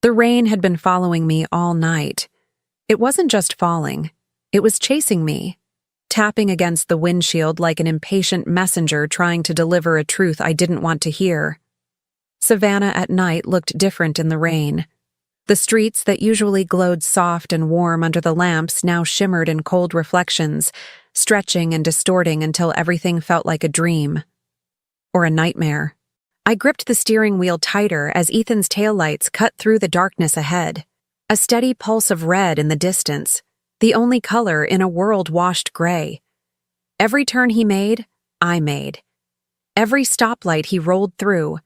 The rain had been following me all night. It wasn't just falling, it was chasing me, tapping against the windshield like an impatient messenger trying to deliver a truth I didn't want to hear. Savannah at night looked different in the rain. The streets that usually glowed soft and warm under the lamps now shimmered in cold reflections, stretching and distorting until everything felt like a dream. Or a nightmare. I gripped the steering wheel tighter as Ethan's taillights cut through the darkness ahead. A steady pulse of red in the distance, the only color in a world washed gray. Every turn he made, I made. Every stoplight he rolled through,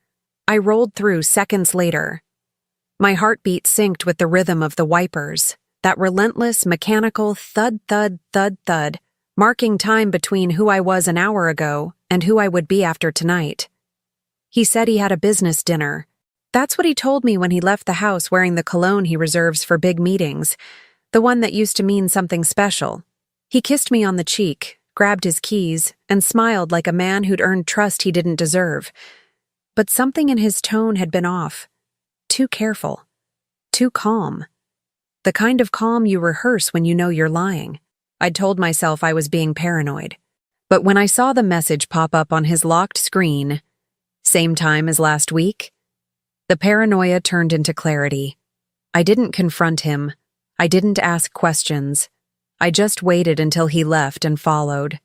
I rolled through seconds later. My heartbeat synced with the rhythm of the wipers, that relentless, mechanical thud, thud, thud, thud, marking time between who I was an hour ago and who I would be after tonight. He said he had a business dinner. That's what he told me when he left the house wearing the cologne he reserves for big meetings, the one that used to mean something special. He kissed me on the cheek, grabbed his keys, and smiled like a man who'd earned trust he didn't deserve. But something in his tone had been off. Too careful. Too calm. The kind of calm you rehearse when you know you're lying. I'd told myself I was being paranoid. But when I saw the message pop up on his locked screen, same time as last week, the paranoia turned into clarity. I didn't confront him. I didn't ask questions. I just waited until he left and followed.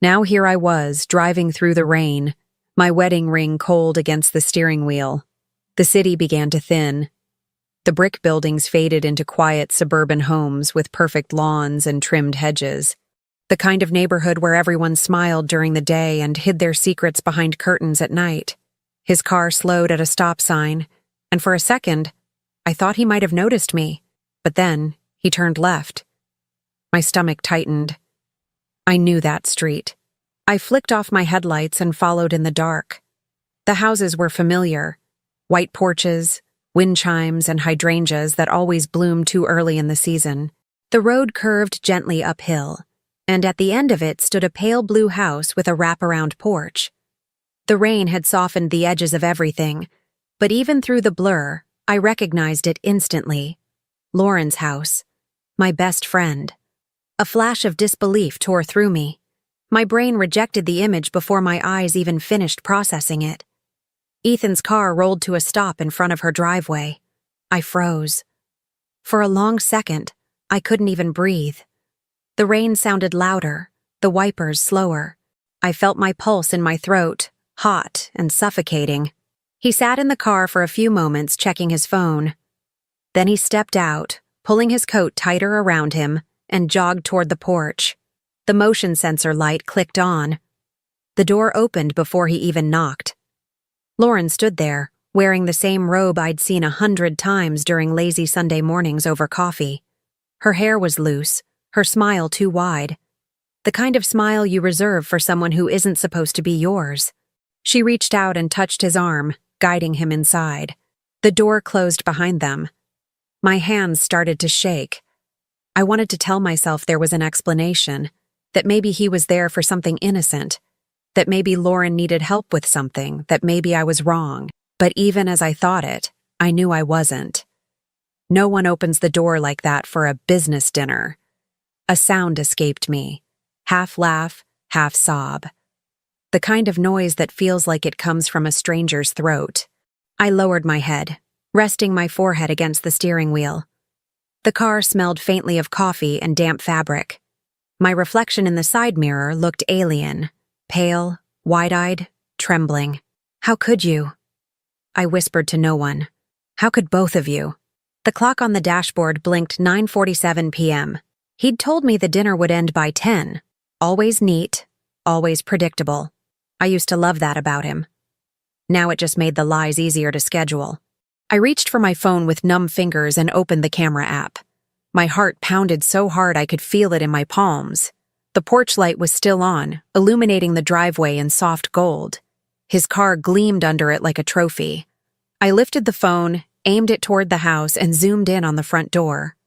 Now here I was, driving through the rain, my wedding ring cold against the steering wheel. The city began to thin. The brick buildings faded into quiet suburban homes with perfect lawns and trimmed hedges. The kind of neighborhood where everyone smiled during the day and hid their secrets behind curtains at night. His car slowed at a stop sign, and for a second, I thought he might have noticed me, but then he turned left. My stomach tightened. I knew that street. I flicked off my headlights and followed in the dark. The houses were familiar. White porches, wind chimes, and hydrangeas that always bloom too early in the season. The road curved gently uphill, and at the end of it stood a pale blue house with a wraparound porch. The rain had softened the edges of everything, but even through the blur, I recognized it instantly. Lauren's house. My best friend. A flash of disbelief tore through me. My brain rejected the image before my eyes even finished processing it. Ethan's car rolled to a stop in front of her driveway. I froze. For a long second, I couldn't even breathe. The rain sounded louder, the wipers slower. I felt my pulse in my throat, hot and suffocating. He sat in the car for a few moments checking his phone. Then he stepped out, pulling his coat tighter around him, and jogged toward the porch. The motion sensor light clicked on. The door opened before he even knocked. Lauren stood there, wearing the same robe I'd seen 100 times during lazy Sunday mornings over coffee. Her hair was loose, her smile too wide. The kind of smile you reserve for someone who isn't supposed to be yours. She reached out and touched his arm, guiding him inside. The door closed behind them. My hands started to shake. I wanted to tell myself there was an explanation, that maybe he was there for something innocent, that maybe Lauren needed help with something, that maybe I was wrong. But even as I thought it, I knew I wasn't. No one opens the door like that for a business dinner. A sound escaped me. Half laugh, half sob. The kind of noise that feels like it comes from a stranger's throat. I lowered my head, resting my forehead against the steering wheel. The car smelled faintly of coffee and damp fabric. My reflection in the side mirror looked alien, pale, wide-eyed, trembling. How could you? I whispered to no one. How could both of you? The clock on the dashboard blinked 9:47 p.m. He'd told me the dinner would end by 10. Always neat, always predictable. I used to love that about him. Now it just made the lies easier to schedule. I reached for my phone with numb fingers and opened the camera app. My heart pounded so hard I could feel it in my palms. The porch light was still on, illuminating the driveway in soft gold. His car gleamed under it like a trophy. I lifted the phone, aimed it toward the house, and zoomed in on the front door.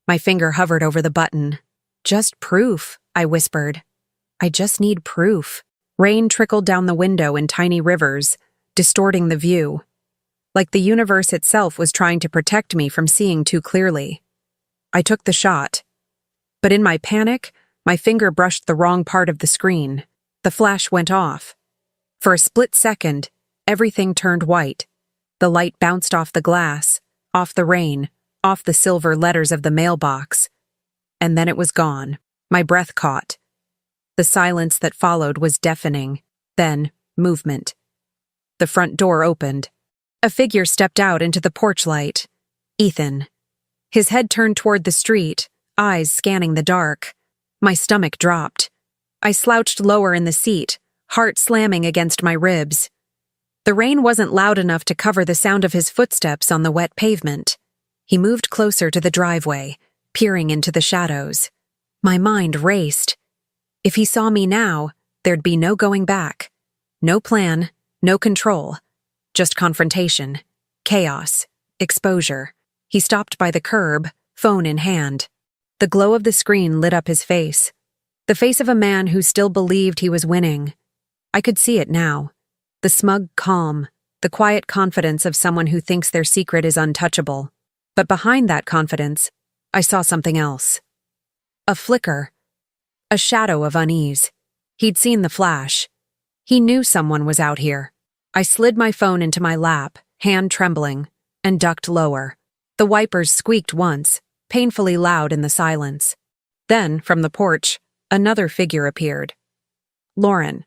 My finger hovered over the button. Just proof, I whispered. I just need proof. Rain trickled down the window in tiny rivers, distorting the view. like the universe itself was trying to protect me from seeing too clearly. I took the shot. But in my panic, my finger brushed the wrong part of the screen. The flash went off. For a split second, everything turned white. The light bounced off the glass, off the rain, off the silver letters of the mailbox. And then it was gone. My breath caught. The silence that followed was deafening. Then, movement. The front door opened. A figure stepped out into the porch light. Ethan. His head turned toward the street, eyes scanning the dark. My stomach dropped. I slouched lower in the seat, heart slamming against my ribs. The rain wasn't loud enough to cover the sound of his footsteps on the wet pavement. He moved closer to the driveway, peering into the shadows. My mind raced. If he saw me now, there'd be no going back. No plan, no control. Just confrontation, chaos, exposure. He stopped by the curb, phone in hand. The glow of the screen lit up his face. The face of a man who still believed he was winning. I could see it now. The smug calm, the quiet confidence of someone who thinks their secret is untouchable. But behind that confidence, I saw something else. A flicker. A shadow of unease. He'd seen the flash. He knew someone was out here. I slid my phone into my lap, hand trembling, and ducked lower. The wipers squeaked once, painfully loud in the silence. Then, from the porch, another figure appeared. Lauren.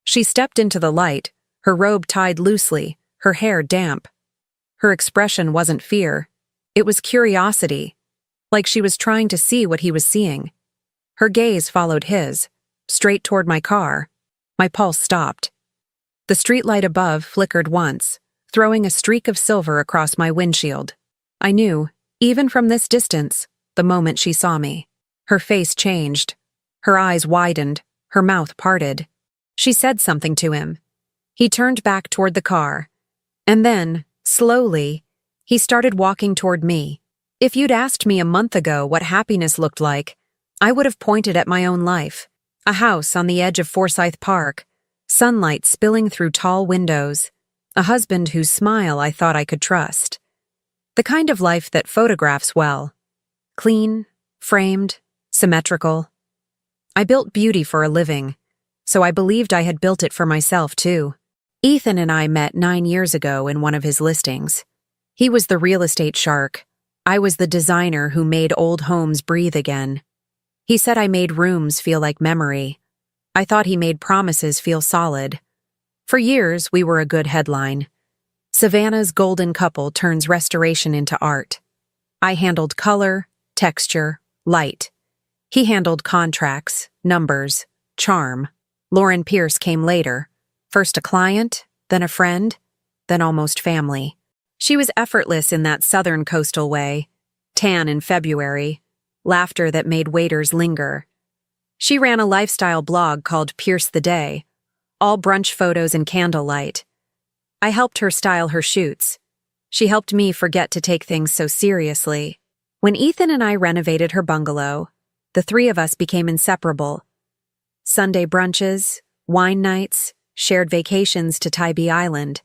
She stepped into the light, her robe tied loosely, her hair damp. Her expression wasn't fear. It was curiosity, like she was trying to see what he was seeing. Her gaze followed his, straight toward my car. My pulse stopped. The streetlight above flickered once, throwing a streak of silver across my windshield. I knew, even from this distance, the moment she saw me. Her face changed. Her eyes widened, her mouth parted. She said something to him. He turned back toward the car. And then, slowly, he started walking toward me. If you'd asked me a month ago what happiness looked like, I would have pointed at my own life. A house on the edge of Forsyth Park, sunlight spilling through tall windows, a husband whose smile I thought I could trust. The kind of life that photographs well. Clean, framed, symmetrical. I built beauty for a living, so I believed I had built it for myself too. Ethan and I met 9 years ago in one of his listings. He was the real estate shark. I was the designer who made old homes breathe again. He said I made rooms feel like memory. I thought he made promises feel solid. For years, we were a good headline. Savannah's golden couple turns restoration into art. I handled color, texture, light. He handled contracts, numbers, charm. Lauren Pierce came later. First a client, then a friend, then almost family. She was effortless in that southern coastal way. Tan in February. Laughter that made waiters linger. She ran a lifestyle blog called Pierce the Day, all brunch photos and candlelight. I helped her style her shoots. She helped me forget to take things so seriously. When Ethan and I renovated her bungalow, the three of us became inseparable. Sunday brunches, wine nights, shared vacations to Tybee Island.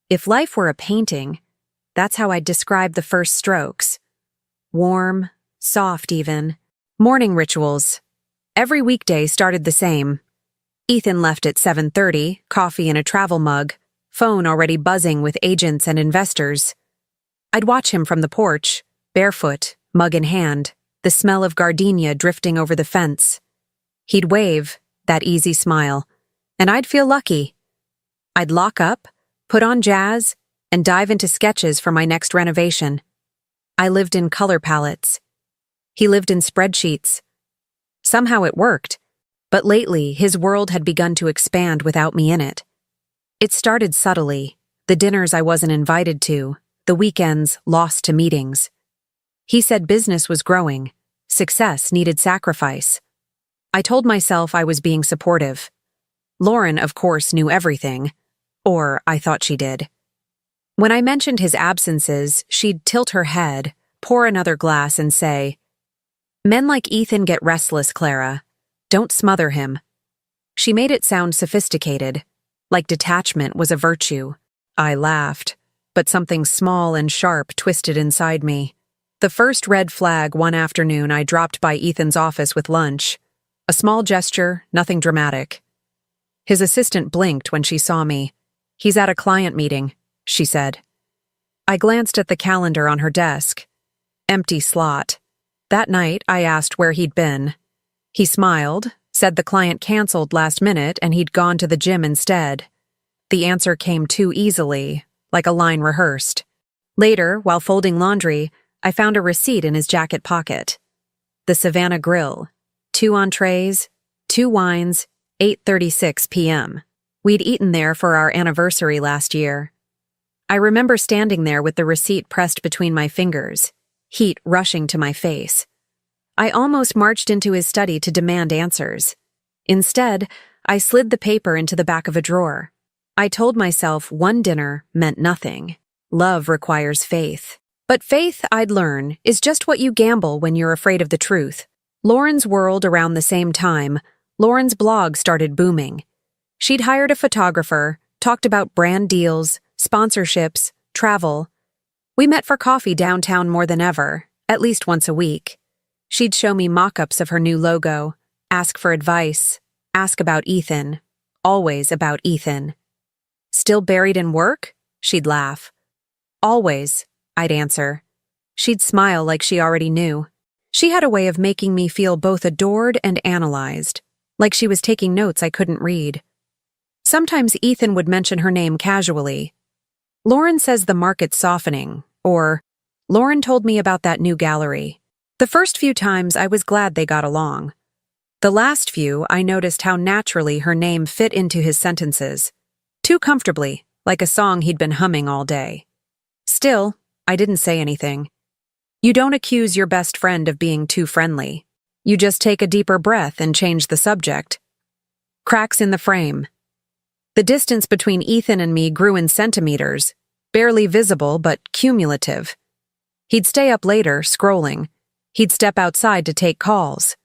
If life were a painting, that's how I'd describe the first strokes. Warm, soft even. Morning rituals. Every weekday started the same. Ethan left at 7:30, coffee in a travel mug, phone already buzzing with agents and investors. I'd watch him from the porch, barefoot, mug in hand, the smell of gardenia drifting over the fence. He'd wave, that easy smile, and I'd feel lucky. I'd lock up, put on jazz, and dive into sketches for my next renovation. I lived in color palettes. He lived in spreadsheets. Somehow it worked, but lately his world had begun to expand without me in it. It started subtly, the dinners I wasn't invited to, the weekends lost to meetings. He said business was growing, success needed sacrifice. I told myself I was being supportive. Lauren, of course, knew everything, or I thought she did. When I mentioned his absences, she'd tilt her head, pour another glass, and say, "Men like Ethan get restless, Clara. Don't smother him." She made it sound sophisticated, like detachment was a virtue. I laughed. but something small and sharp twisted inside me. The first red flag one afternoon I dropped by Ethan's office with lunch. A small gesture, nothing dramatic. His assistant blinked when she saw me. "He's at a client meeting," she said. I glanced at the calendar on her desk. Empty slot. That night, I asked where he'd been. He smiled, said the client canceled last minute and he'd gone to the gym instead. The answer came too easily, like a line rehearsed. Later, while folding laundry, I found a receipt in his jacket pocket. The Savannah Grill. 2 entrees, 2 wines, 8:36 p.m. We'd eaten there for our anniversary last year. I remember standing there with the receipt pressed between my fingers, heat rushing to my face. I almost marched into his study to demand answers. Instead, I slid the paper into the back of a drawer. I told myself one dinner meant nothing. Love requires faith. But faith, I'd learn, is just what you gamble when you're afraid of the truth. Lauren's world around the same time, Lauren's blog started booming. She'd hired a photographer, talked about brand deals, sponsorships, travel. We met for coffee downtown more than ever, at least once a week. She'd show me mock-ups of her new logo, ask for advice, ask about Ethan, always about Ethan. "Still buried in work?" She'd laugh. "Always," I'd answer. She'd smile like she already knew. She had a way of making me feel both adored and analyzed, like she was taking notes I couldn't read. Sometimes Ethan would mention her name casually. "Lauren says the market's softening," or "Lauren told me about that new gallery." The first few times I was glad they got along. The last few, I noticed how naturally her name fit into his sentences. Too comfortably, like a song he'd been humming all day. Still, I didn't say anything. You don't accuse your best friend of being too friendly. You just take a deeper breath and change the subject. Cracks in the frame. The distance between Ethan and me grew in centimeters, barely visible but cumulative. He'd stay up later, scrolling. He'd step outside to take calls.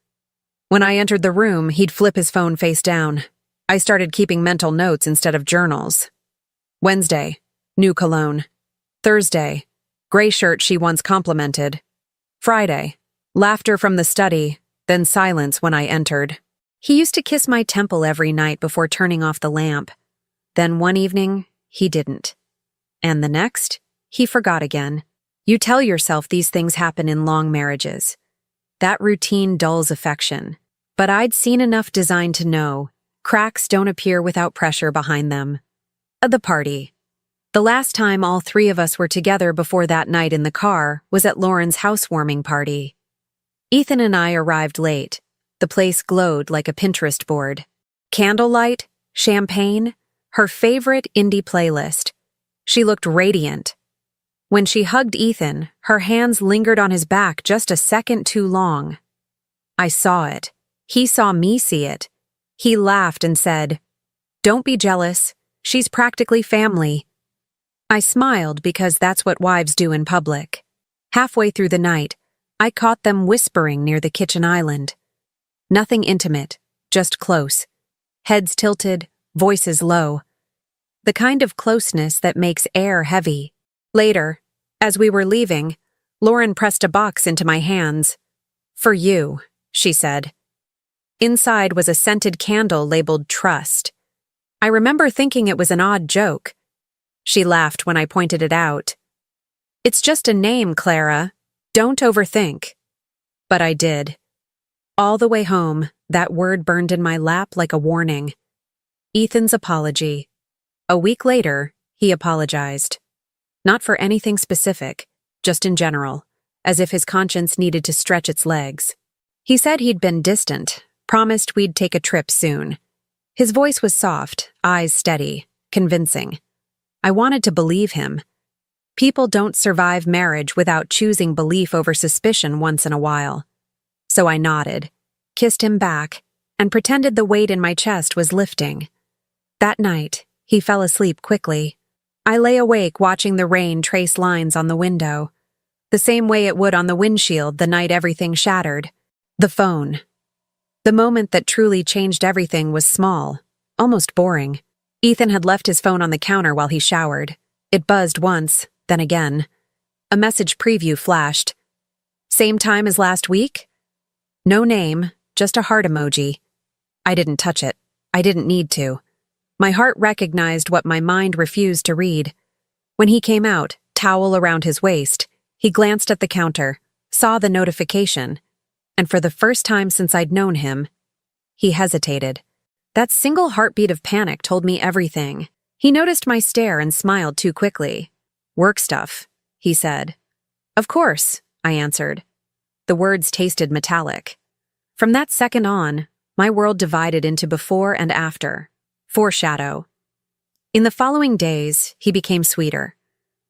When I entered the room, he'd flip his phone face down. I started keeping mental notes instead of journals. Wednesday, new cologne. Thursday, gray shirt she once complimented. Friday, laughter from the study, then silence when I entered. He used to kiss my temple every night before turning off the lamp. Then one evening, he didn't. And the next, he forgot again. You tell yourself these things happen in long marriages. That routine dulls affection. But I'd seen enough design to know cracks don't appear without pressure behind them. The party. The last time all 3 of us were together before that night in the car was at Lauren's housewarming party. Ethan and I arrived late. The place glowed like a Pinterest board. Candlelight, champagne, her favorite indie playlist. She looked radiant. When she hugged Ethan, her hands lingered on his back just a second too long. I saw it. He saw me see it. He laughed and said, "Don't be jealous. She's practically family." I smiled because that's what wives do in public. Halfway through the night, I caught them whispering near the kitchen island. Nothing intimate, just close. Heads tilted, voices low. The kind of closeness that makes air heavy. Later, as we were leaving, Lauren pressed a box into my hands. "For you," she said. Inside was a scented candle labeled Trust. I remember thinking it was an odd joke. She laughed when I pointed it out. "It's just a name, Clara. Don't overthink." But I did. All the way home, that word burned in my lap like a warning. Ethan's apology. A week later, he apologized. Not for anything specific, just in general, as if his conscience needed to stretch its legs. He said he'd been distant, promised we'd take a trip soon. His voice was soft, eyes steady, convincing. I wanted to believe him. People don't survive marriage without choosing belief over suspicion once in a while. So I nodded, kissed him back, and pretended the weight in my chest was lifting. That night, he fell asleep quickly. I lay awake watching the rain trace lines on the window, the same way it would on the windshield the night everything shattered. The phone. The moment that truly changed everything was small, almost boring. Ethan had left his phone on the counter while he showered. It buzzed once, then again. A message preview flashed. Same time as last week? No name, just a heart emoji. I didn't touch it. I didn't need to. My heart recognized what my mind refused to read. When he came out, towel around his waist, he glanced at the counter, saw the notification, and for the first time since I'd known him, he hesitated. That single heartbeat of panic told me everything. He noticed my stare and smiled too quickly. Work stuff, he said. Of course, I answered. The words tasted metallic. From that second on, my world divided into before and after. Foreshadow. In the following days, he became sweeter.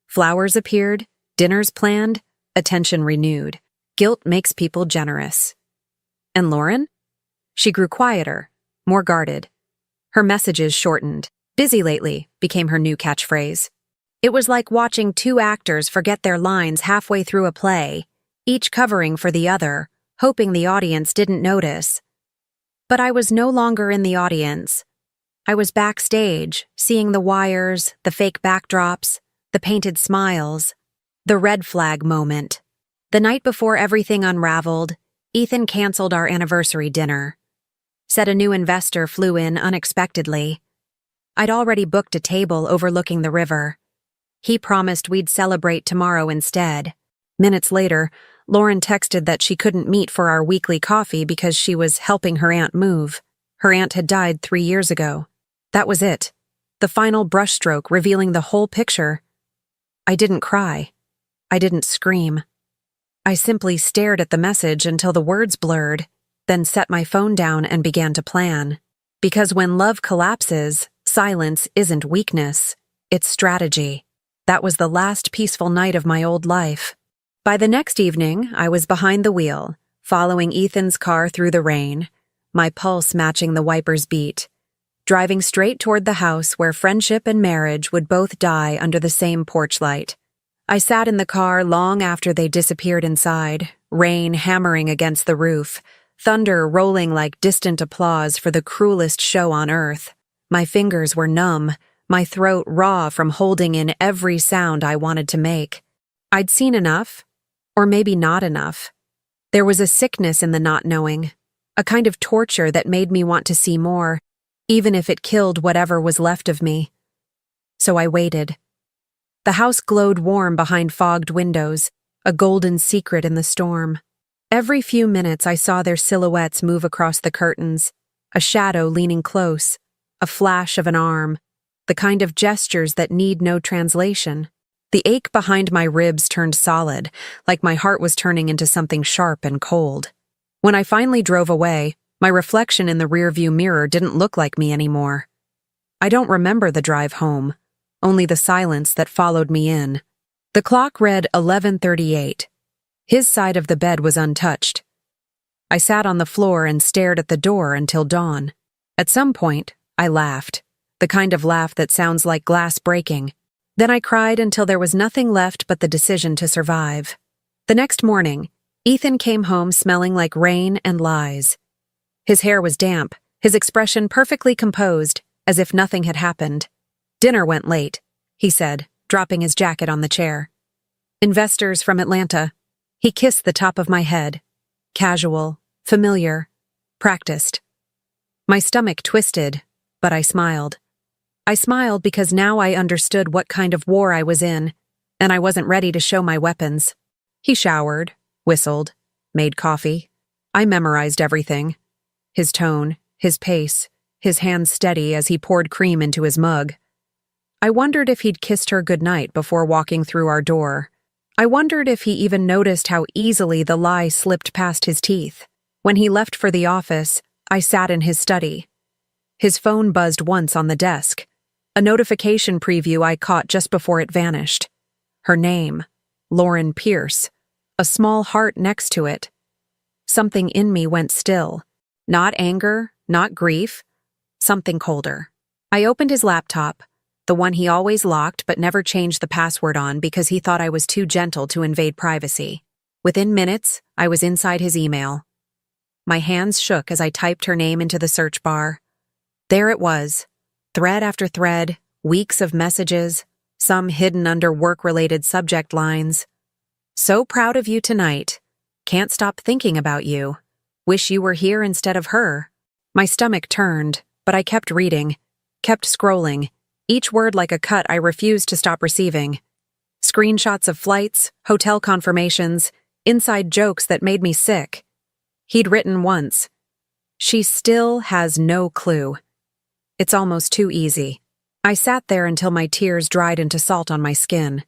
Flowers appeared, dinners planned, attention renewed. Guilt makes people generous. And Lauren? She grew quieter, more guarded. Her messages shortened. Busy lately became her new catchphrase. It was like watching two actors forget their lines halfway through a play, each covering for the other, hoping the audience didn't notice. But I was no longer in the audience. I was backstage, seeing the wires, the fake backdrops, the painted smiles, the red flag moment. The night before everything unraveled, Ethan canceled our anniversary dinner. Said a new investor flew in unexpectedly. I'd already booked a table overlooking the river. He promised we'd celebrate tomorrow instead. Minutes later, Lauren texted that she couldn't meet for our weekly coffee because she was helping her aunt move. Her aunt had died 3 years ago. That was it. The final brushstroke revealing the whole picture. I didn't cry. I didn't scream. I simply stared at the message until the words blurred, then set my phone down and began to plan. Because when love collapses, silence isn't weakness, it's strategy. That was the last peaceful night of my old life. By the next evening, I was behind the wheel, following Ethan's car through the rain, my pulse matching the wiper's beat, driving straight toward the house where friendship and marriage would both die under the same porch light. I sat in the car long after they disappeared inside, rain hammering against the roof, thunder rolling like distant applause for the cruelest show on earth. My fingers were numb, my throat raw from holding in every sound I wanted to make. I'd seen enough, or maybe not enough. There was a sickness in the not knowing, a kind of torture that made me want to see more, even if it killed whatever was left of me. So I waited. The house glowed warm behind fogged windows, a golden secret in the storm. Every few minutes I saw their silhouettes move across the curtains, a shadow leaning close, a flash of an arm, the kind of gestures that need no translation. The ache behind my ribs turned solid, like my heart was turning into something sharp and cold. When I finally drove away, my reflection in the rearview mirror didn't look like me anymore. I don't remember the drive home, only the silence that followed me in. The clock read 11:38. His side of the bed was untouched. I sat on the floor and stared at the door until dawn. At some point, I laughed, the kind of laugh that sounds like glass breaking. Then I cried until there was nothing left but the decision to survive. The next morning, Ethan came home smelling like rain and lies. His hair was damp, his expression perfectly composed, as if nothing had happened. Dinner went late, he said, dropping his jacket on the chair. Investors from Atlanta. He kissed the top of my head. Casual, familiar, practiced. My stomach twisted, but I smiled. I smiled because now I understood what kind of war I was in, and I wasn't ready to show my weapons. He showered, whistled, made coffee. I memorized everything. His tone, his pace, his hands steady as he poured cream into his mug. I wondered if he'd kissed her goodnight before walking through our door. I wondered if he even noticed how easily the lie slipped past his teeth. When he left for the office, I sat in his study. His phone buzzed once on the desk, a notification preview I caught just before it vanished. Her name, Lauren Pierce, a small heart next to it. Something in me went still. Not anger, not grief, something colder. I opened his laptop, the one he always locked but never changed the password on because he thought I was too gentle to invade privacy. Within minutes, I was inside his email. My hands shook as I typed her name into the search bar. There it was, thread after thread, weeks of messages, some hidden under work-related subject lines. So proud of you tonight. Can't stop thinking about you. Wish you were here instead of her. My stomach turned, but I kept reading, kept scrolling, each word like a cut I refused to stop receiving. Screenshots of flights, hotel confirmations, inside jokes that made me sick. He'd written once, "She still has no clue." It's almost too easy. I sat there until my tears dried into salt on my skin.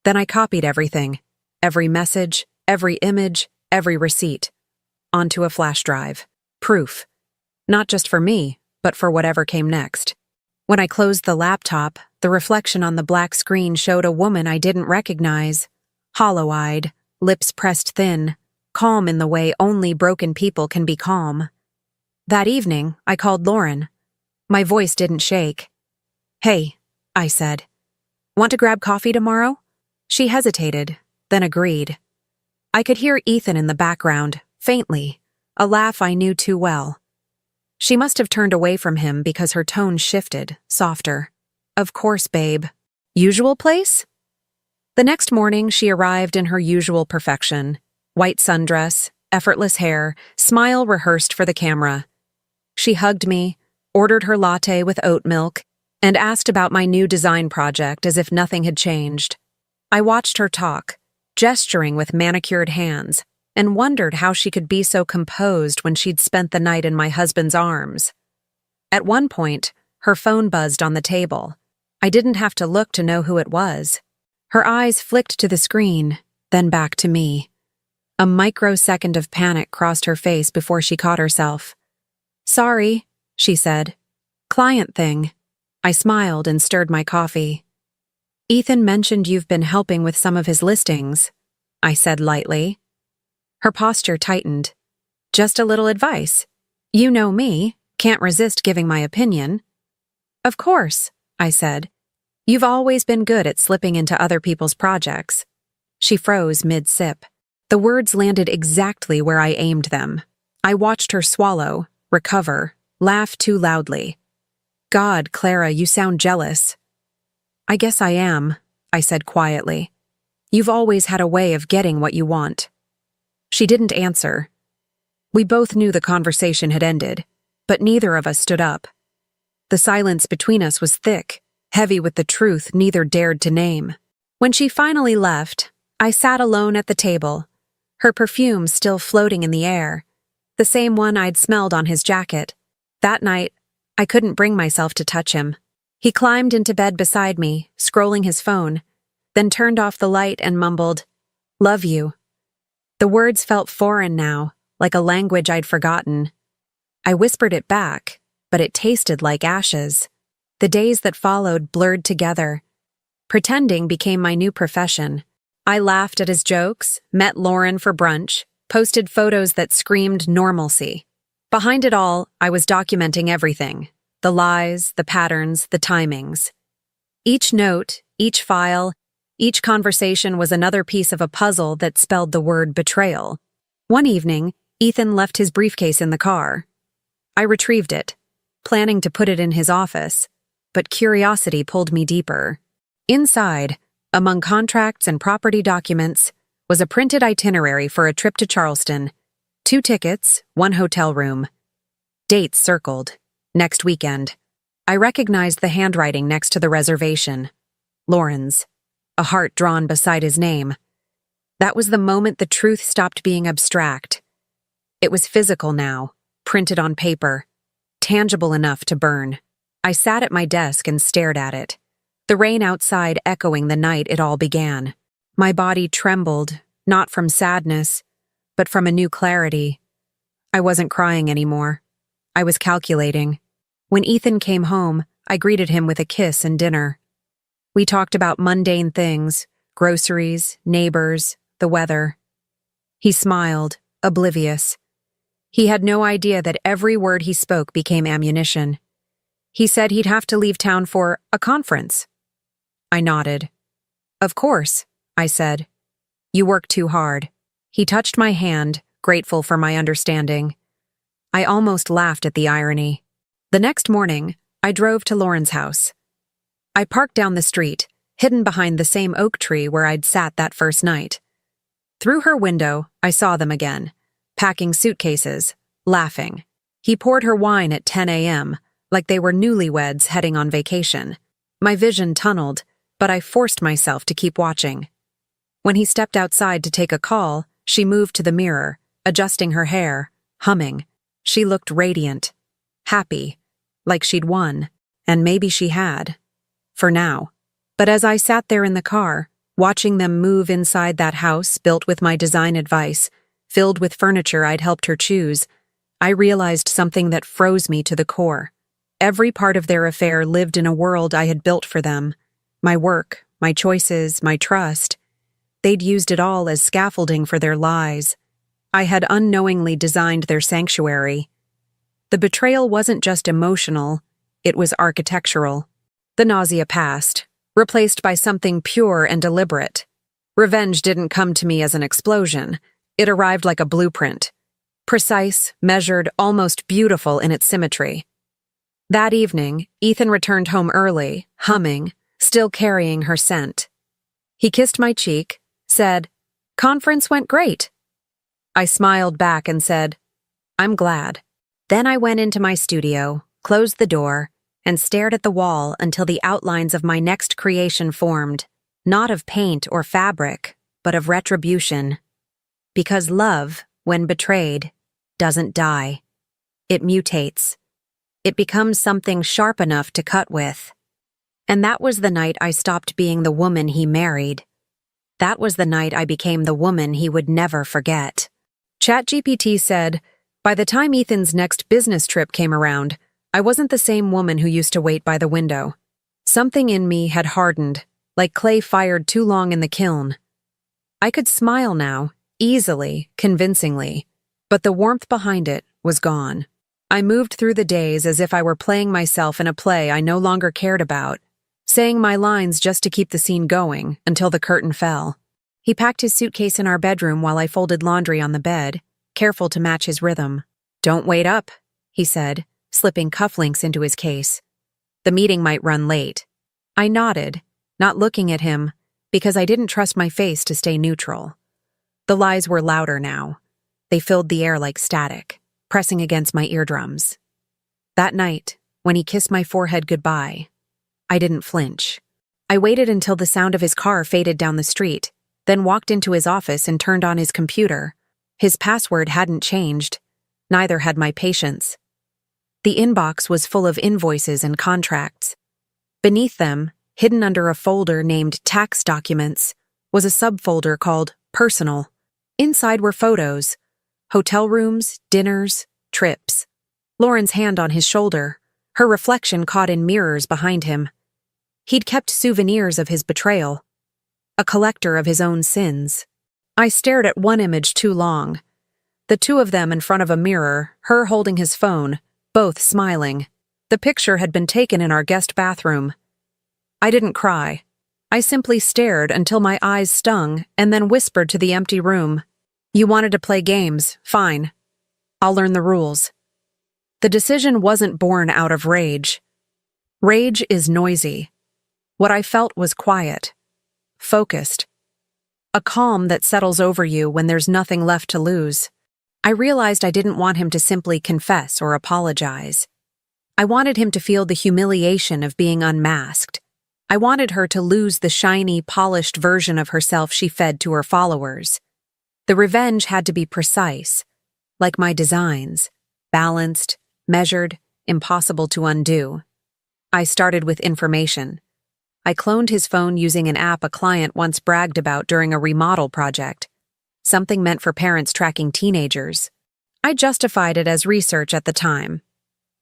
Then I copied everything, every message, every image, every receipt, onto a flash drive. Proof. Not just for me, but for whatever came next. When I closed the laptop, the reflection on the black screen showed a woman I didn't recognize, hollow-eyed, lips pressed thin, calm in the way only broken people can be calm. That evening, I called Lauren. My voice didn't shake. "Hey," I said. "Want to grab coffee tomorrow?" She hesitated, then agreed. I could hear Ethan in the background, faintly, a laugh I knew too well. She must have turned away from him because her tone shifted, softer. "Of course, babe. Usual place?" The next morning, she arrived in her usual perfection. White sundress, effortless hair, smile rehearsed for the camera. She hugged me, ordered her latte with oat milk, and asked about my new design project as if nothing had changed. I watched her talk, gesturing with manicured hands, and wondered how she could be so composed when she'd spent the night in my husband's arms. At one point, her phone buzzed on the table. I didn't have to look to know who it was. Her eyes flicked to the screen, then back to me. A microsecond of panic crossed her face before she caught herself. "Sorry," she said. "Client thing." I smiled and stirred my coffee. "Ethan mentioned you've been helping with some of his listings," I said lightly. Her posture tightened. "Just a little advice. You know me, can't resist giving my opinion." "Of course," I said. "You've always been good at slipping into other people's projects." She froze mid-sip. The words landed exactly where I aimed them. I watched her swallow, recover, laugh too loudly. "God, Clara, you sound jealous." "I guess I am," I said quietly. "You've always had a way of getting what you want." She didn't answer. We both knew the conversation had ended, but neither of us stood up. The silence between us was thick, heavy with the truth neither dared to name. When she finally left, I sat alone at the table, her perfume still floating in the air, the same one I'd smelled on his jacket. That night, I couldn't bring myself to touch him. He climbed into bed beside me, scrolling his phone, then turned off the light and mumbled, "Love you." The words felt foreign now, like a language I'd forgotten. I whispered it back, but it tasted like ashes. The days that followed blurred together. Pretending became my new profession. I laughed at his jokes, met Lauren for brunch, posted photos that screamed normalcy. Behind it all, I was documenting everything. The lies, the patterns, the timings. Each note, each file, each conversation was another piece of a puzzle that spelled the word betrayal. One evening, Ethan left his briefcase in the car. I retrieved it, planning to put it in his office, but curiosity pulled me deeper. Inside, among contracts and property documents, was a printed itinerary for a trip to Charleston. 2 tickets, 1 hotel room. Dates circled. Next weekend. I recognized the handwriting next to the reservation. Lauren's. A heart drawn beside his name. That was the moment the truth stopped being abstract. It was physical now, printed on paper, tangible enough to burn. I sat at my desk and stared at it, the rain outside echoing the night it all began. My body trembled, not from sadness, but from a new clarity. I wasn't crying anymore. I was calculating. When Ethan came home, I greeted him with a kiss and dinner. We talked about mundane things, groceries, neighbors, the weather. He smiled, oblivious. He had no idea that every word he spoke became ammunition. He said he'd have to leave town for a conference. I nodded. "Of course," I said. "You work too hard." He touched my hand, grateful for my understanding. I almost laughed at the irony. The next morning, I drove to Lauren's house. I parked down the street, hidden behind the same oak tree where I'd sat that first night. Through her window, I saw them again, packing suitcases, laughing. He poured her wine at 10 a.m., like they were newlyweds heading on vacation. My vision tunneled, but I forced myself to keep watching. When he stepped outside to take a call, she moved to the mirror, adjusting her hair, humming. She looked radiant, happy, like she'd won, and maybe she had. For now. But as I sat there in the car, watching them move inside that house built with my design advice, filled with furniture I'd helped her choose, I realized something that froze me to the core. Every part of their affair lived in a world I had built for them. My work, my choices, my trust. They'd used it all as scaffolding for their lies. I had unknowingly designed their sanctuary. The betrayal wasn't just emotional, it was architectural. The nausea passed, replaced by something pure and deliberate. Revenge didn't come to me as an explosion. It arrived like a blueprint. Precise, measured, almost beautiful in its symmetry. That evening, Ethan returned home early, humming, still carrying her scent. He kissed my cheek, said, "Conference went great." I smiled back and said, "I'm glad." Then I went into my studio, closed the door, and stared at the wall until the outlines of my next creation formed, not of paint or fabric, but of retribution. Because love, when betrayed, doesn't die. It mutates. It becomes something sharp enough to cut with. And that was the night I stopped being the woman he married. That was the night I became the woman he would never forget. ChatGPT said, by the time Ethan's next business trip came around, I wasn't the same woman who used to wait by the window. Something in me had hardened, like clay fired too long in the kiln. I could smile now, easily, convincingly, but the warmth behind it was gone. I moved through the days as if I were playing myself in a play I no longer cared about, saying my lines just to keep the scene going until the curtain fell. He packed his suitcase in our bedroom while I folded laundry on the bed, careful to match his rhythm. "Don't wait up," he said, slipping cufflinks into his case. "The meeting might run late." I nodded, not looking at him, because I didn't trust my face to stay neutral. The lies were louder now. They filled the air like static, pressing against my eardrums. That night, when he kissed my forehead goodbye, I didn't flinch. I waited until the sound of his car faded down the street, then walked into his office and turned on his computer. His password hadn't changed. Neither had my patience. The inbox was full of invoices and contracts. Beneath them, hidden under a folder named Tax Documents, was a subfolder called Personal. Inside were photos, hotel rooms, dinners, trips. Lauren's hand on his shoulder, her reflection caught in mirrors behind him. He'd kept souvenirs of his betrayal, a collector of his own sins. I stared at one image too long. The two of them in front of a mirror, her holding his phone, both smiling. The picture had been taken in our guest bathroom. I didn't cry. I simply stared until my eyes stung and then whispered to the empty room, "You wanted to play games, fine. I'll learn the rules." The decision wasn't born out of rage. Rage is noisy. What I felt was quiet, focused, a calm that settles over you when there's nothing left to lose. I realized I didn't want him to simply confess or apologize. I wanted him to feel the humiliation of being unmasked. I wanted her to lose the shiny, polished version of herself she fed to her followers. The revenge had to be precise, like my designs, balanced, measured, impossible to undo. I started with information. I cloned his phone using an app a client once bragged about during a remodel project, something meant for parents tracking teenagers. I justified it as research at the time.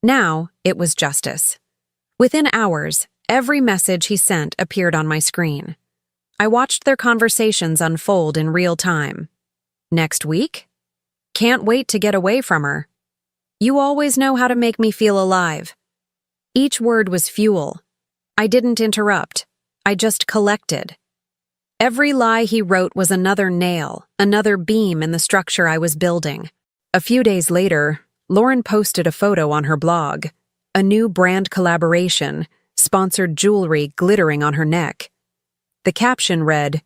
Now, it was justice. Within hours, every message he sent appeared on my screen. I watched their conversations unfold in real time. "Next week? Can't wait to get away from her. You always know how to make me feel alive." Each word was fuel. I didn't interrupt. I just collected. Every lie he wrote was another nail, another beam in the structure I was building. A few days later, Lauren posted a photo on her blog, a new brand collaboration, sponsored jewelry glittering on her neck. The caption read,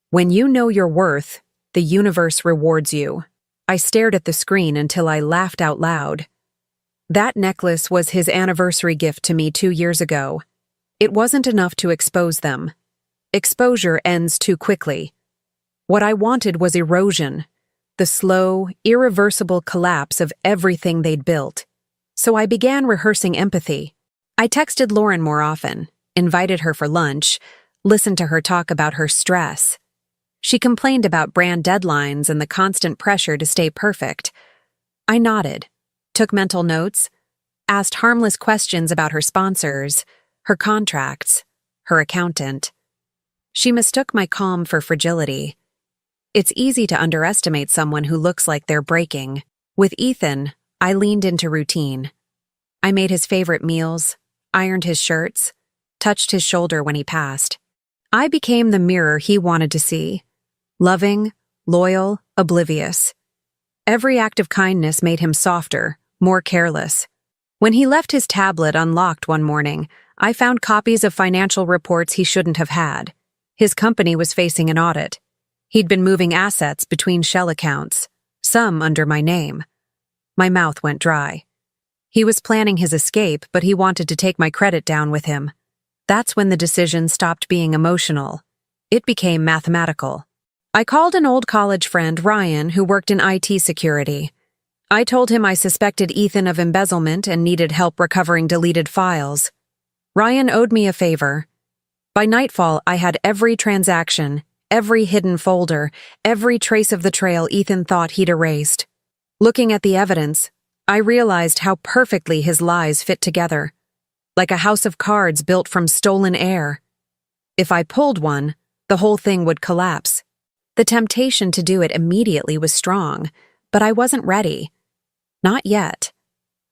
"When you know your worth, the universe rewards you." I stared at the screen until I laughed out loud. That necklace was his anniversary gift to me 2 years ago. It wasn't enough to expose them. Exposure ends too quickly. What I wanted was erosion, the slow, irreversible collapse of everything they'd built. So I began rehearsing empathy. I texted Lauren more often, invited her for lunch, listened to her talk about her stress. She complained about brand deadlines and the constant pressure to stay perfect. I nodded, took mental notes, asked harmless questions about her sponsors, her contracts, her accountant. She mistook my calm for fragility. It's easy to underestimate someone who looks like they're breaking. With Ethan, I leaned into routine. I made his favorite meals, ironed his shirts, touched his shoulder when he passed. I became the mirror he wanted to see. Loving, loyal, oblivious. Every act of kindness made him softer, more careless. When he left his tablet unlocked one morning, I found copies of financial reports he shouldn't have had. His company was facing an audit. He'd been moving assets between shell accounts, some under my name. My mouth went dry. He was planning his escape, but he wanted to take my credit down with him. That's when the decision stopped being emotional. It became mathematical. I called an old college friend, Ryan, who worked in IT security. I told him I suspected Ethan of embezzlement and needed help recovering deleted files. Ryan owed me a favor. By nightfall, I had every transaction, every hidden folder, every trace of the trail Ethan thought he'd erased. Looking at the evidence, I realized how perfectly his lies fit together, like a house of cards built from stolen air. If I pulled one, the whole thing would collapse. The temptation to do it immediately was strong, but I wasn't ready. Not yet.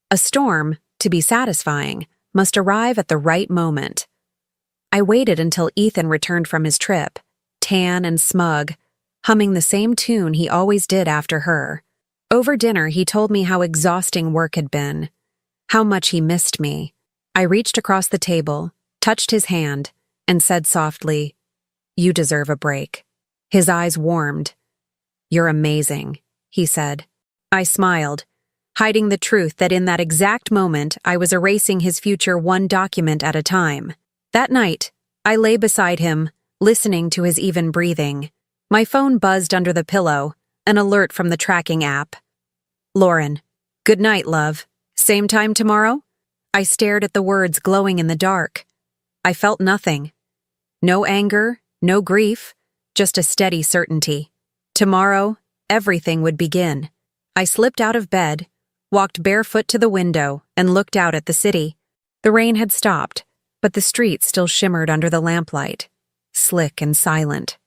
A storm, to be satisfying, must arrive at the right moment. I waited until Ethan returned from his trip, tan and smug, humming the same tune he always did after her. Over dinner, he told me how exhausting work had been, how much he missed me. I reached across the table, touched his hand, and said softly, "You deserve a break." His eyes warmed. "You're amazing," he said. I smiled, hiding the truth that in that exact moment I was erasing his future one document at a time. That night, I lay beside him, listening to his even breathing. My phone buzzed under the pillow, an alert from the tracking app. "Lauren, good night, love. Same time tomorrow?" I stared at the words glowing in the dark. I felt nothing. No anger, no grief, just a steady certainty. Tomorrow, everything would begin. I slipped out of bed, walked barefoot to the window, and looked out at the city. The rain had stopped, but the street still shimmered under the lamplight, slick and silent.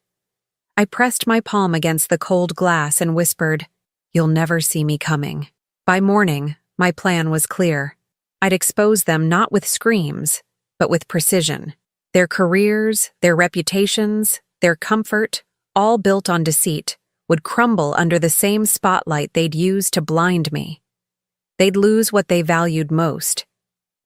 I pressed my palm against the cold glass and whispered, "You'll never see me coming." By morning, my plan was clear. I'd expose them not with screams, but with precision. Their careers, their reputations, their comfort, all built on deceit, would crumble under the same spotlight they'd use to blind me. They'd lose what they valued most: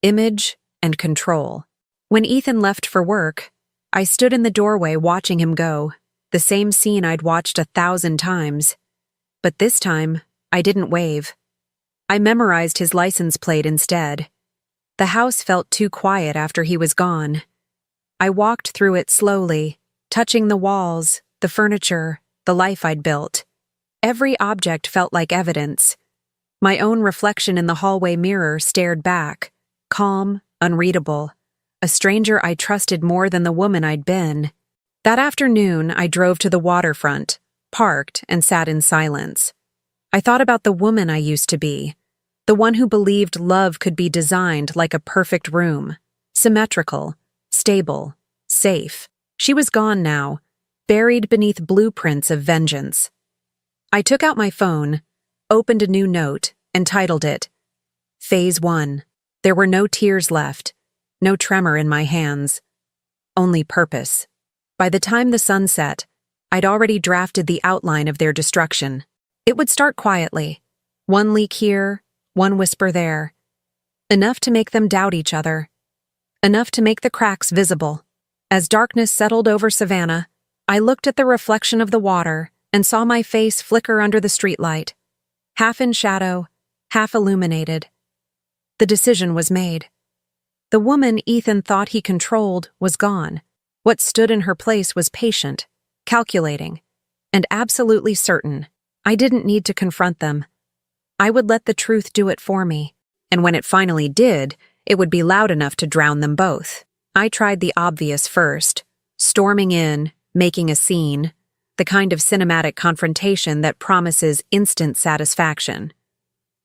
image and control. When Ethan left for work, I stood in the doorway watching him go, the same scene I'd watched 1,000 times. But this time, I didn't wave. I memorized his license plate instead. The house felt too quiet after he was gone. I walked through it slowly, touching the walls, the furniture, the life I'd built. Every object felt like evidence. My own reflection in the hallway mirror stared back, calm, unreadable. A stranger I trusted more than the woman I'd been. That afternoon, I drove to the waterfront, parked, and sat in silence. I thought about the woman I used to be, the one who believed love could be designed like a perfect room, symmetrical, stable, safe. She was gone now, buried beneath blueprints of vengeance. I took out my phone, opened a new note, and titled it, Phase 1. There were no tears left, no tremor in my hands, only purpose. By the time the sun set, I'd already drafted the outline of their destruction. It would start quietly, one leak here, one whisper there. Enough to make them doubt each other. Enough to make the cracks visible. As darkness settled over Savannah, I looked at the reflection of the water and saw my face flicker under the streetlight, half in shadow, half illuminated. The decision was made. The woman Ethan thought he controlled was gone. What stood in her place was patient, calculating, and absolutely certain. I didn't need to confront them. I would let the truth do it for me, and when it finally did, it would be loud enough to drown them both. I tried the obvious first, storming in, making a scene, the kind of cinematic confrontation that promises instant satisfaction.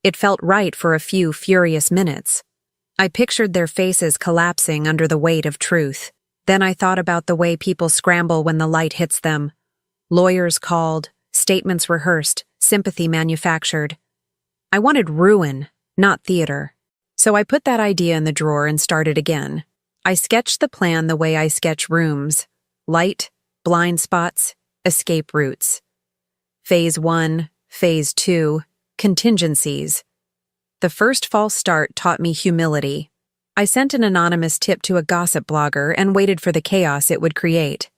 It felt right for a few furious minutes. I pictured their faces collapsing under the weight of truth. Then I thought about the way people scramble when the light hits them. Lawyers called, statements rehearsed, sympathy manufactured. I wanted ruin, not theater. So I put that idea in the drawer and started again. I sketched the plan the way I sketch rooms. Light, blind spots, escape routes. Phase 1, Phase 2, contingencies. The first false start taught me humility. I sent an anonymous tip to a gossip blogger and waited for the chaos it would create.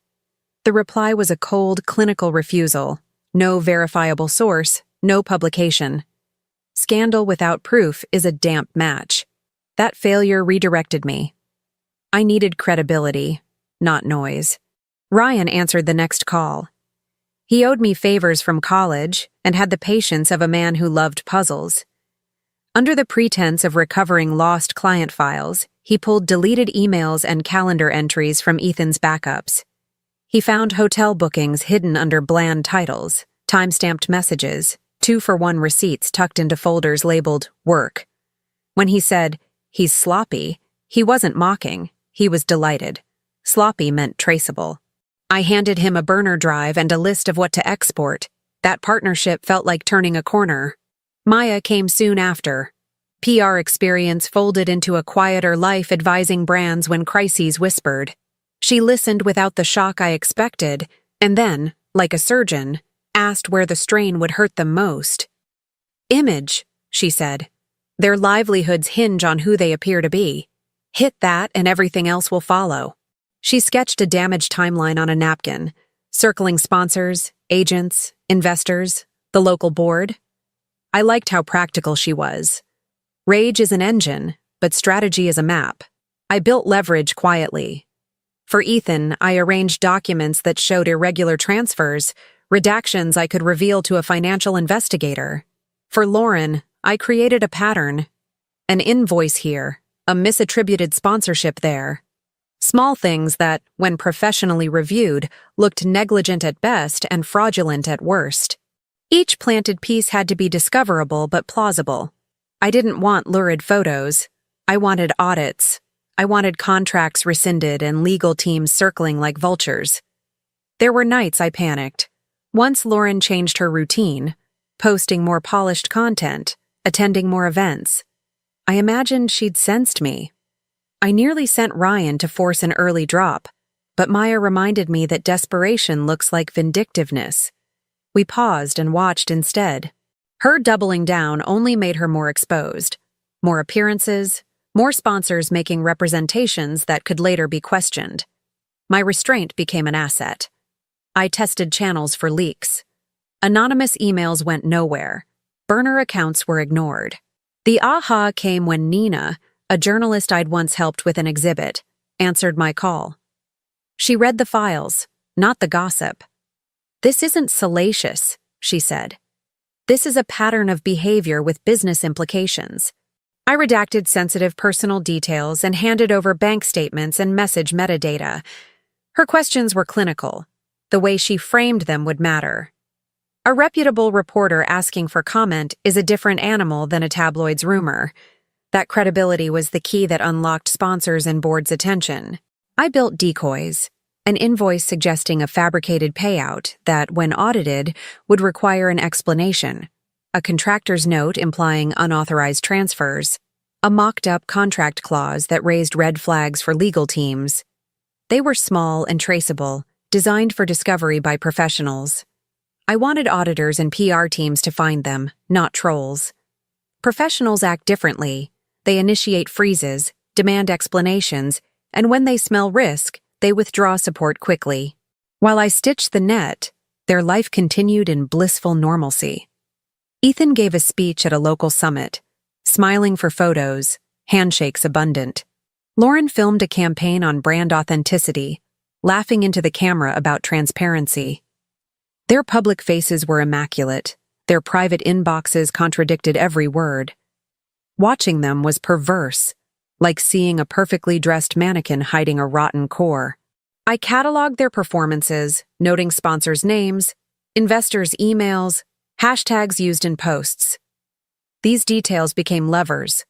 The reply was a cold, clinical refusal. No verifiable source, no publication. Scandal without proof is a damp match. That failure redirected me. I needed credibility, not noise. Ryan answered the next call. He owed me favors from college and had the patience of a man who loved puzzles. Under the pretense of recovering lost client files, he pulled deleted emails and calendar entries from Ethan's backups. He found hotel bookings hidden under bland titles, time-stamped messages, 2-for-1 receipts tucked into folders labeled work. When he said, "He's sloppy," he wasn't mocking, he was delighted. Sloppy meant traceable. I handed him a burner drive and a list of what to export. That partnership felt like turning a corner. Maya came soon after. PR experience folded into a quieter life advising brands when crises whispered. She listened without the shock I expected, and then, like a surgeon, asked where the strain would hurt them most. Image, she said. Their livelihoods hinge on who they appear to be. Hit that and everything else will follow. She sketched a damage timeline on a napkin, circling sponsors, agents, investors, the local board. I liked how practical she was. Rage is an engine, but strategy is a map. I built leverage quietly. For Ethan, I arranged documents that showed irregular transfers, redactions I could reveal to a financial investigator. For Lauren, I created a pattern. An invoice here, a misattributed sponsorship there. Small things that, when professionally reviewed, looked negligent at best and fraudulent at worst. Each planted piece had to be discoverable but plausible. I didn't want lurid photos. I wanted audits. I wanted contracts rescinded and legal teams circling like vultures. There were nights I panicked. Once Lauren changed her routine, posting more polished content, attending more events. I imagined she'd sensed me. I nearly sent Ryan to force an early drop, but Maya reminded me that desperation looks like vindictiveness. We paused and watched instead. Her doubling down only made her more exposed. More appearances, more sponsors making representations that could later be questioned. My restraint became an asset. I tested channels for leaks. Anonymous emails went nowhere. Burner accounts were ignored. The aha came when Nina, a journalist I'd once helped with an exhibit, answered my call. She read the files, not the gossip. "This isn't salacious," she said. "This is a pattern of behavior with business implications." I redacted sensitive personal details and handed over bank statements and message metadata. Her questions were clinical. The way she framed them would matter. A reputable reporter asking for comment is a different animal than a tabloid's rumor. That credibility was the key that unlocked sponsors and boards' attention. I built decoys, an invoice suggesting a fabricated payout that, when audited, would require an explanation, a contractor's note implying unauthorized transfers, a mocked-up contract clause that raised red flags for legal teams. They were small and traceable, designed for discovery by professionals. I wanted auditors and PR teams to find them, not trolls. Professionals act differently. They initiate freezes, demand explanations, and when they smell risk, they withdraw support quickly. While I stitched the net, their life continued in blissful normalcy. Ethan gave a speech at a local summit, smiling for photos, handshakes abundant. Lauren filmed a campaign on brand authenticity, laughing into the camera about transparency. Their public faces were immaculate. Their private inboxes contradicted every word. Watching them was perverse, like seeing a perfectly dressed mannequin hiding a rotten core. I cataloged their performances, noting sponsors' names, investors' emails, hashtags used in posts. These details became levers.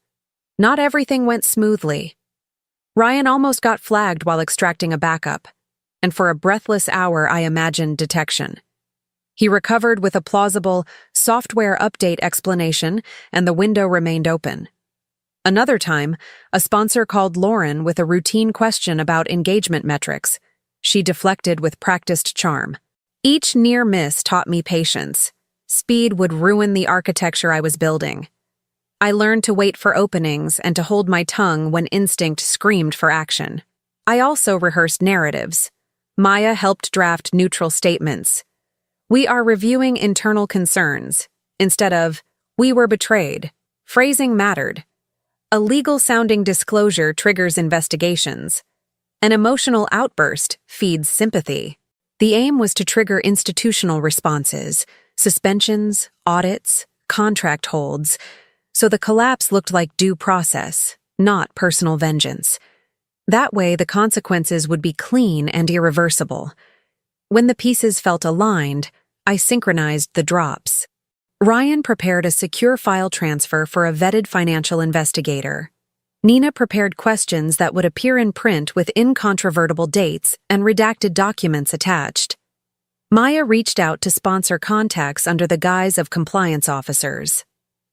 Not everything went smoothly. Ryan almost got flagged while extracting a backup, and for a breathless hour I imagined detection. He recovered with a plausible software update explanation, and the window remained open. Another time, a sponsor called Lauren with a routine question about engagement metrics. She deflected with practiced charm. Each near miss taught me patience. Speed would ruin the architecture I was building. I learned to wait for openings and to hold my tongue when instinct screamed for action. I also rehearsed narratives. Maya helped draft neutral statements. "We are reviewing internal concerns," instead of "we were betrayed." Phrasing mattered. A legal-sounding disclosure triggers investigations. An emotional outburst feeds sympathy. The aim was to trigger institutional responses, suspensions, audits, contract holds, so the collapse looked like due process, not personal vengeance. That way, the consequences would be clean and irreversible. When the pieces felt aligned, I synchronized the drops. Ryan prepared a secure file transfer for a vetted financial investigator. Nina prepared questions that would appear in print with incontrovertible dates and redacted documents attached. Maya reached out to sponsor contacts under the guise of compliance officers.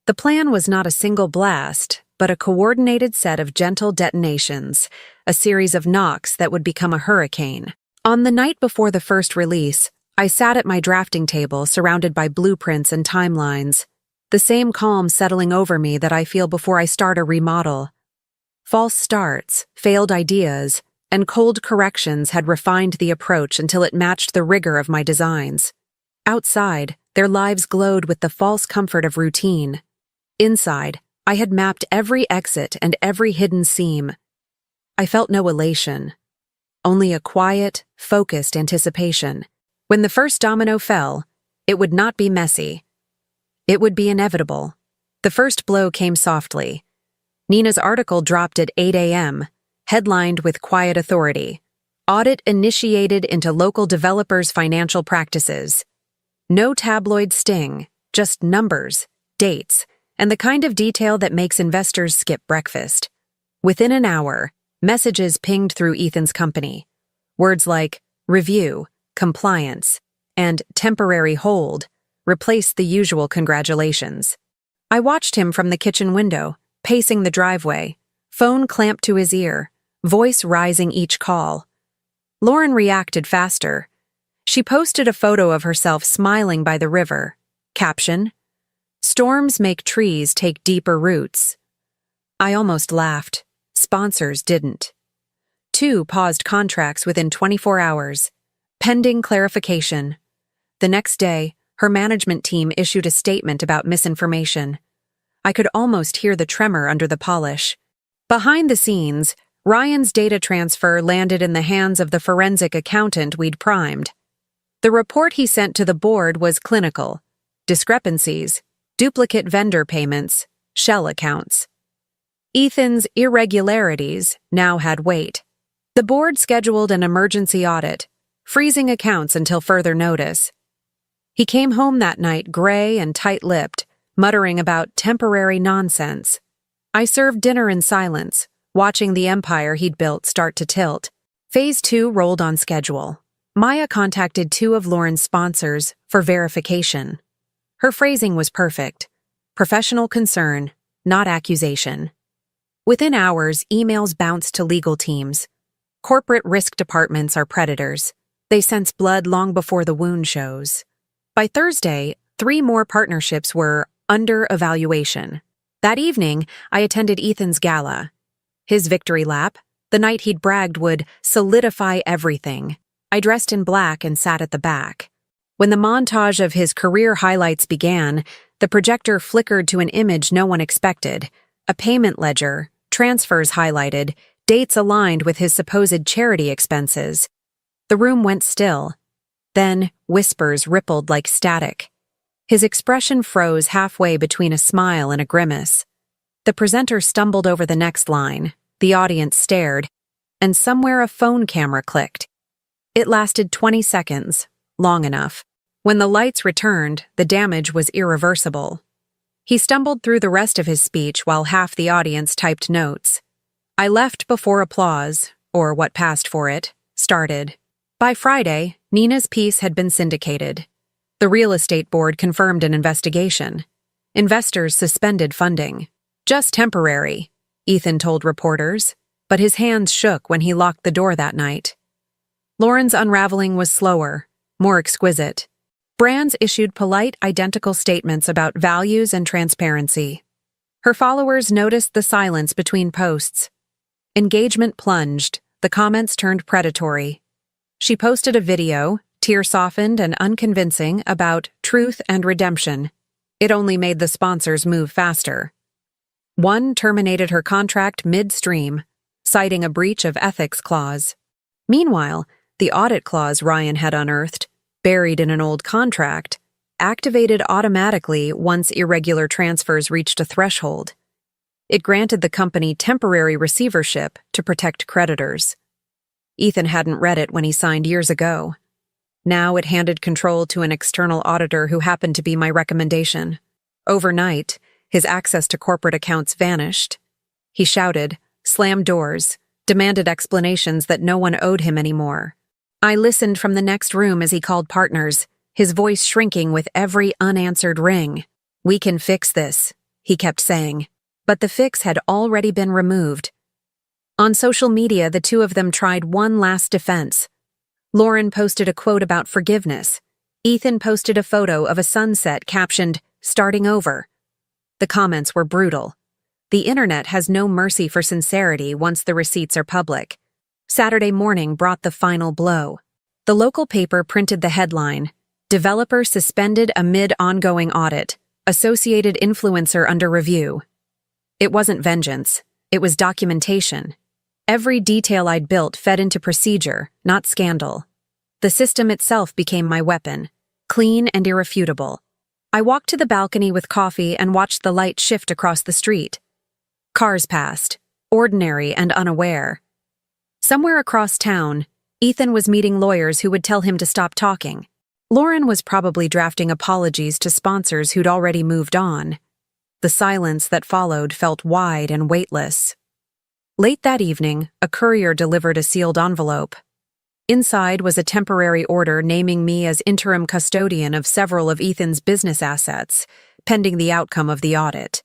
The plan was not a single blast, but a coordinated set of gentle detonations, a series of knocks that would become a hurricane. On the night before the first release, I sat at my drafting table surrounded by blueprints and timelines, the same calm settling over me that I feel before I start a remodel. False starts, failed ideas, and cold corrections had refined the approach until it matched the rigor of my designs. Outside, their lives glowed with the false comfort of routine. Inside, I had mapped every exit and every hidden seam. I felt no elation, only a quiet, focused anticipation. When the first domino fell, it would not be messy. It would be inevitable. The first blow came softly. Nina's article dropped at 8 a.m., headlined with quiet authority. Audit initiated into local developers' financial practices. No tabloid sting, just numbers, dates, and the kind of detail that makes investors skip breakfast. Within an hour, messages pinged through Ethan's company. Words like review, compliance, and temporary hold replaced the usual congratulations. I watched him from the kitchen window, pacing the driveway, phone clamped to his ear, voice rising each call. Lauren reacted faster. She posted a photo of herself smiling by the river. Caption: "Storms make trees take deeper roots." I almost laughed. Sponsors didn't. 2 paused contracts within 24 hours. Pending clarification. The next day, her management team issued a statement about misinformation. I could almost hear the tremor under the polish. Behind the scenes, Ryan's data transfer landed in the hands of the forensic accountant we'd primed. The report he sent to the board was clinical. Discrepancies, duplicate vendor payments, shell accounts. Ethan's irregularities now had weight. The board scheduled an emergency audit, freezing accounts until further notice. He came home that night gray and tight-lipped, muttering about temporary nonsense. I served dinner in silence, watching the empire he'd built start to tilt. Phase 2 rolled on schedule. Maya contacted 2 of Lauren's sponsors for verification. Her phrasing was perfect. Professional concern, not accusation. Within hours, emails bounced to legal teams. Corporate risk departments are predators. They sense blood long before the wound shows. By Thursday, 3 more partnerships were under evaluation. That evening, I attended Ethan's gala. His victory lap, The night he'd bragged would solidify everything. I dressed in black and sat at the back. When the montage of his career highlights began, the projector flickered to an image no one expected. A payment ledger, transfers highlighted, dates aligned with his supposed charity expenses. The room went still. Then, whispers rippled like static. His expression froze halfway between a smile and a grimace. The presenter stumbled over the next line, the audience stared, and somewhere a phone camera clicked. It lasted 20 seconds, long enough. When the lights returned, the damage was irreversible. He stumbled through the rest of his speech while half the audience typed notes. I left before applause, or what passed for it, started. By Friday, Nina's piece had been syndicated. The real estate board confirmed an investigation. Investors suspended funding. Just temporary, Ethan told reporters, but his hands shook when he locked the door that night. Lauren's unraveling was slower, more exquisite. Brands issued polite, identical statements about values and transparency. Her followers noticed the silence between posts. Engagement plunged, the comments turned predatory. She posted a video, tear-softened and unconvincing, about truth and redemption. It only made the sponsors move faster. One terminated her contract midstream, citing a breach of ethics clause. Meanwhile, the audit clause Ryan had unearthed, buried in an old contract, activated automatically once irregular transfers reached a threshold. It granted the company temporary receivership to protect creditors. Ethan hadn't read it when he signed years ago. Now it handed control to an external auditor who happened to be my recommendation. Overnight, his access to corporate accounts vanished. He shouted, slammed doors, demanded explanations that no one owed him anymore. I listened from the next room as he called partners, his voice shrinking with every unanswered ring. We can fix this, he kept saying. But the fix had already been removed. On social media, the two of them tried one last defense. Lauren posted a quote about forgiveness. Ethan posted a photo of a sunset captioned, "Starting over." The comments were brutal. The internet has no mercy for sincerity once the receipts are public. Saturday morning brought the final blow. The local paper printed the headline, "Developer suspended amid ongoing audit. Associated influencer under review." It wasn't vengeance. It was documentation. Every detail I'd built fed into procedure, not scandal. The system itself became my weapon, clean and irrefutable. I walked to the balcony with coffee and watched the light shift across the street. Cars passed, ordinary and unaware. Somewhere across town, Ethan was meeting lawyers who would tell him to stop talking. Lauren was probably drafting apologies to sponsors who'd already moved on. The silence that followed felt wide and weightless. Late that evening, a courier delivered a sealed envelope. Inside was a temporary order naming me as interim custodian of several of Ethan's business assets, pending the outcome of the audit.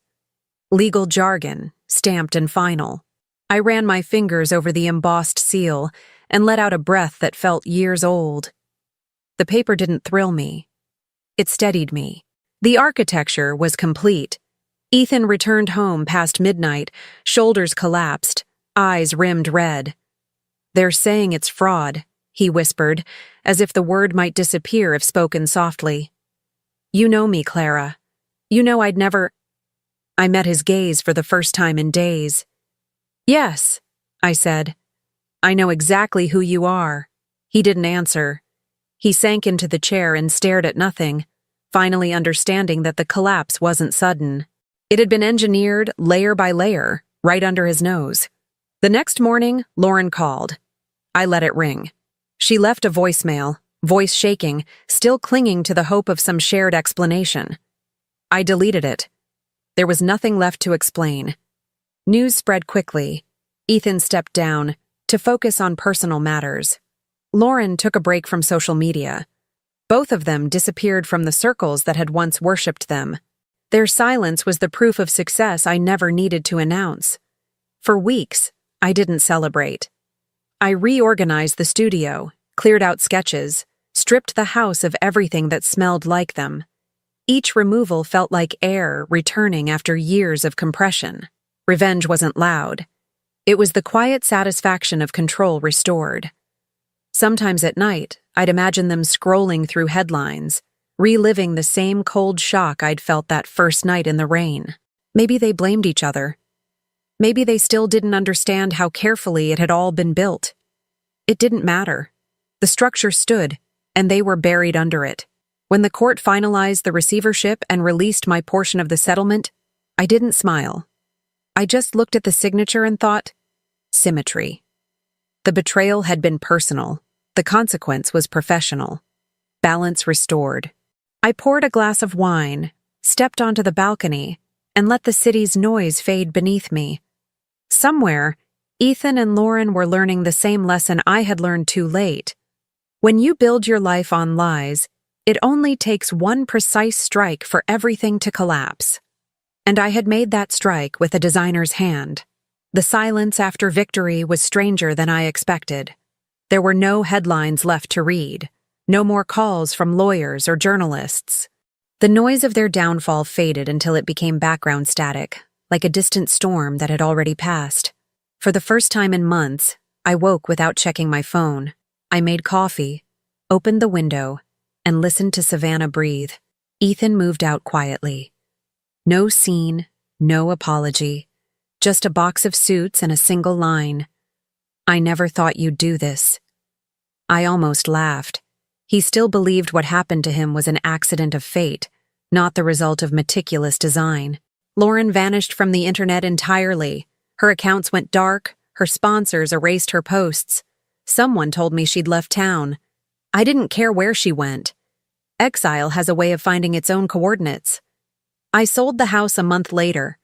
Legal jargon, stamped and final. I ran my fingers over the embossed seal and let out a breath that felt years old. The paper didn't thrill me. It steadied me. The architecture was complete. Ethan returned home past midnight, shoulders collapsed, eyes rimmed red. "They're saying it's fraud," he whispered, as if the word might disappear if spoken softly. "You know me, Clara. You know I'd never—" I met his gaze for the first time in days. "Yes," I said. "I know exactly who you are." He didn't answer. He sank into the chair and stared at nothing, finally understanding that the collapse wasn't sudden. It had been engineered layer by layer, right under his nose. The next morning, Lauren called. I let it ring. She left a voicemail, voice shaking, still clinging to the hope of some shared explanation. I deleted it. There was nothing left to explain. News spread quickly. Ethan stepped down to focus on personal matters. Lauren took a break from social media. Both of them disappeared from the circles that had once worshipped them. Their silence was the proof of success I never needed to announce. For weeks, I didn't celebrate. I reorganized the studio, cleared out sketches, stripped the house of everything that smelled like them. Each removal felt like air returning after years of compression. Revenge wasn't loud. It was the quiet satisfaction of control restored. Sometimes at night, I'd imagine them scrolling through headlines, reliving the same cold shock I'd felt that first night in the rain. Maybe they blamed each other. Maybe they still didn't understand how carefully it had all been built. It didn't matter. The structure stood, and they were buried under it. When the court finalized the receivership and released my portion of the settlement, I didn't smile. I just looked at the signature and thought, symmetry. The betrayal had been personal. The consequence was professional. Balance restored. I poured a glass of wine, stepped onto the balcony, and let the city's noise fade beneath me. Somewhere, Ethan and Lauren were learning the same lesson I had learned too late. When you build your life on lies, it only takes one precise strike for everything to collapse. And I had made that strike with a designer's hand. The silence after victory was stranger than I expected. There were no headlines left to read, no more calls from lawyers or journalists. The noise of their downfall faded until it became background static, like a distant storm that had already passed. For the first time in months, I woke without checking my phone. I made coffee, opened the window, and listened to Savannah breathe. Ethan moved out quietly. No scene, no apology, just a box of suits and a single line. "I never thought you'd do this." I almost laughed. He still believed what happened to him was an accident of fate, not the result of meticulous design. Lauren vanished from the internet entirely. Her accounts went dark, her sponsors erased her posts. Someone told me she'd left town. I didn't care where she went. Exile has a way of finding its own coordinates. I sold the house a month later.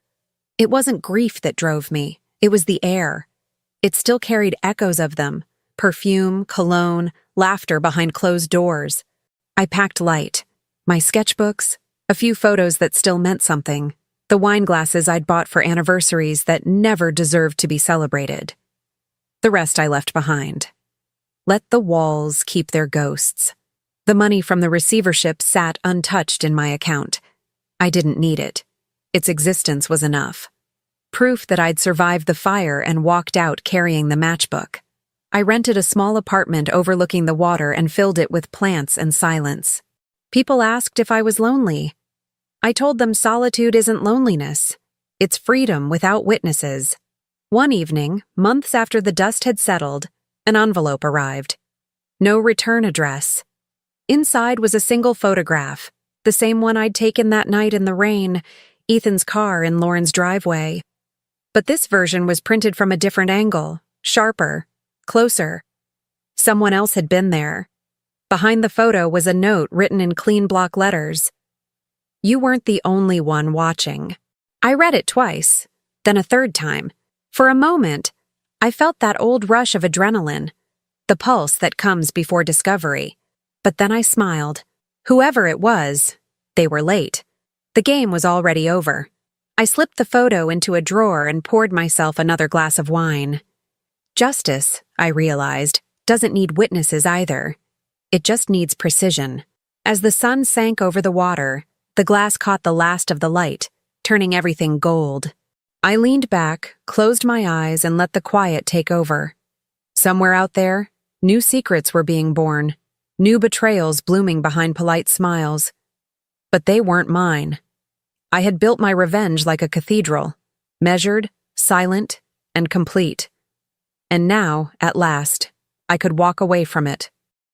It wasn't grief that drove me, it was the air. It still carried echoes of them, perfume, cologne, laughter behind closed doors. I packed light. My sketchbooks, a few photos that still meant something, the wine glasses I'd bought for anniversaries that never deserved to be celebrated. The rest I left behind. Let the walls keep their ghosts. The money from the receivership sat untouched in my account. I didn't need it. Its existence was enough. Proof that I'd survived the fire and walked out carrying the matchbook. I rented a small apartment overlooking the water and filled it with plants and silence. People asked if I was lonely. I told them solitude isn't loneliness. It's freedom without witnesses. One evening, months after the dust had settled, an envelope arrived. No return address. Inside was a single photograph, the same one I'd taken that night in the rain, Ethan's car in Lauren's driveway. But this version was printed from a different angle, sharper, closer. Someone else had been there. Behind the photo was a note written in clean block letters. "You weren't the only one watching." I read it twice, then a third time. For a moment, I felt that old rush of adrenaline, the pulse that comes before discovery. But then I smiled. Whoever it was, they were late. The game was already over. I slipped the photo into a drawer and poured myself another glass of wine. Justice, I realized, doesn't need witnesses either. It just needs precision. As the sun sank over the water, the glass caught the last of the light, turning everything gold. I leaned back, closed my eyes, and let the quiet take over. Somewhere out there, new secrets were being born, new betrayals blooming behind polite smiles. But they weren't mine. I had built my revenge like a cathedral, measured, silent, and complete. And now, at last, I could walk away from it.